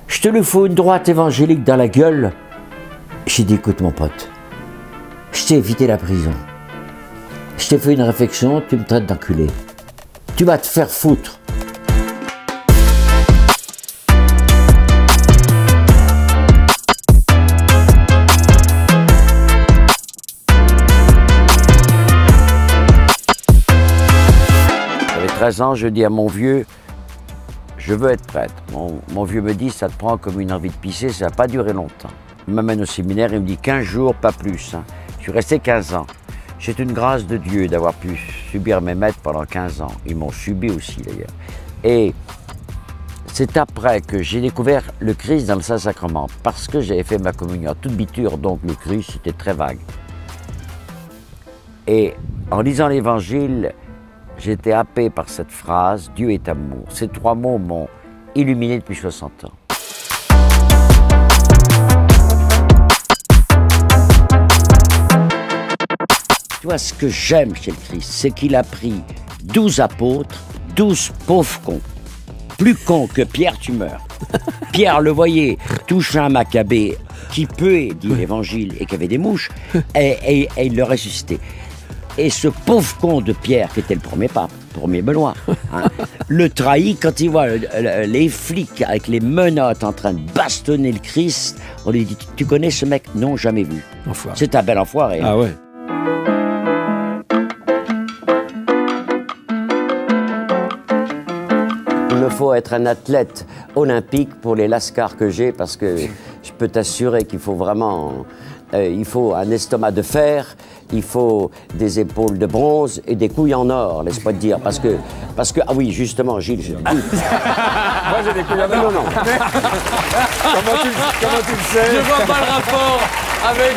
Je te lui fous une droite évangélique dans la gueule. J'ai dit, écoute mon pote, je t'ai évité la prison. Je t'ai fait une réflexion, tu me traites d'enculé. Tu vas te faire foutre. J'avais 13 ans, je dis à mon vieux, je veux être prêtre. Mon vieux me dit, ça te prend comme une envie de pisser, ça va pas durer longtemps. Il m'amène au séminaire, il me dit 15 jours, pas plus. Hein. Je suis resté 15 ans. C'est une grâce de Dieu d'avoir pu subir mes maîtres pendant 15 ans. Ils m'ont subi aussi d'ailleurs. Et c'est après que j'ai découvert le Christ dans le Saint-Sacrement, parce que j'avais fait ma communion à toute biture, donc le Christ c'était très vague. Et en lisant l'Évangile, j'étais happé par cette phrase, Dieu est amour. Ces 3 mots m'ont illuminé depuis 60 ans. Tu vois, ce que j'aime chez le Christ, c'est qu'il a pris 12 apôtres, 12 pauvres cons. Plus cons que Pierre, tu meurs. Pierre, le voyez, touche un Maccabée qui peut, dit l'Évangile, et qui avait des mouches, et il le ressuscitait. Et ce pauvre con de Pierre, qui était le premier pape, premier Benoît, hein, le trahit quand il voit les flics avec les menottes en train de bastonner le Christ. On lui dit, tu connais ce mec? Non, jamais vu. C'est un bel enfoiré. Ah ouais. Il me faut être un athlète olympique pour les lascars que j'ai, parce que je peux t'assurer qu'il faut vraiment... il faut un estomac de fer, il faut des épaules de bronze et des couilles en or, laisse-moi te dire. Parce que ah oui, justement, Gilles, Moi, j'ai des couilles en or. non. Comment tu le sais? Je vois pas le rapport avec...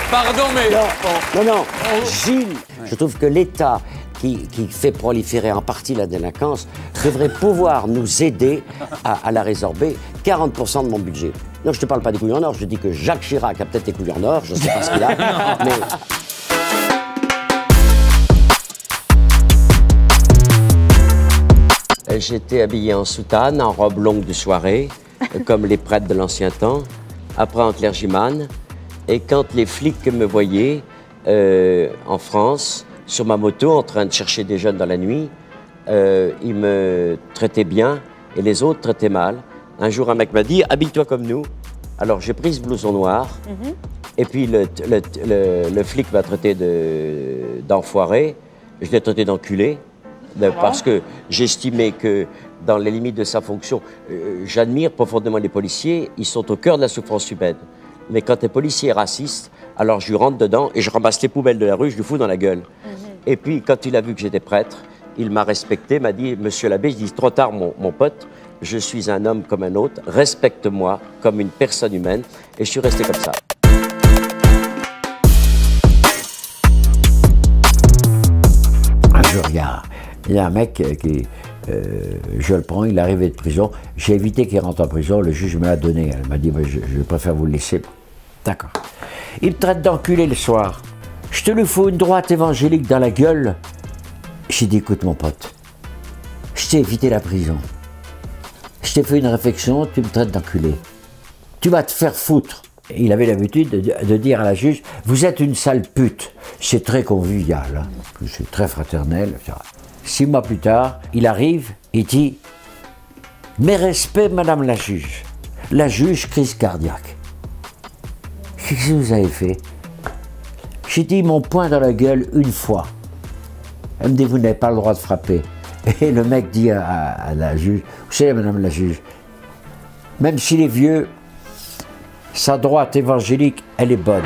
Pardon, mais... Non, Gilles, je trouve que l'État qui fait proliférer en partie la délinquance devrait pouvoir nous aider à la résorber. 40% de mon budget. Non, je te parle pas des couilles en or, je dis que Jacques Chirac a peut-être des couilles en or, je sais pas ce qu'il a, mais... J'étais habillé en soutane, en robe longue de soirée, comme les prêtres de l'ancien temps, après en clergyman. Et quand les flics me voyaient en France, sur ma moto, en train de chercher des jeunes dans la nuit, ils me traitaient bien et les autres traitaient mal. Un jour, un mec m'a dit « habille-toi comme nous ». Alors j'ai pris ce blouson noir et puis le flic m'a traité d'enfoiré, je l'ai traité d'enculé. Parce que j'estimais que, dans les limites de sa fonction, j'admire profondément les policiers, ils sont au cœur de la souffrance humaine. Mais quand un policier est raciste, alors je lui rentre dedans et je ramasse les poubelles de la rue, je lui fous dans la gueule. Et puis, quand il a vu que j'étais prêtre, il m'a respecté, m'a dit « Monsieur l'abbé, je dis trop tard, mon pote, je suis un homme comme un autre, respecte-moi comme une personne humaine. » Et je suis resté comme ça. Un jour, il y a un mec qui, je le prends, il est arrivé de prison. J'ai évité qu'il rentre en prison, le juge me l'a donné. Elle m'a dit, je préfère vous le laisser. D'accord. Il me traite d'enculé le soir. Je te lui fous une droite évangélique dans la gueule. J'ai dit, écoute mon pote, je t'ai évité la prison. Je t'ai fait une réflexion, tu me traites d'enculé. Tu vas te faire foutre. Il avait l'habitude de dire à la juge, vous êtes une sale pute. C'est très convivial, hein. C'est très fraternel, etc. 6 mois plus tard, il arrive, il dit « Mes respects, madame la juge. » La juge, crise cardiaque. « Qu'est-ce que vous avez fait ?» J'ai dit mon poing dans la gueule une fois. Elle me dit « Vous n'avez pas le droit de frapper. » Et le mec dit à la juge « Vous savez, madame la juge, même s'il est vieux, sa droite évangélique, elle est bonne. »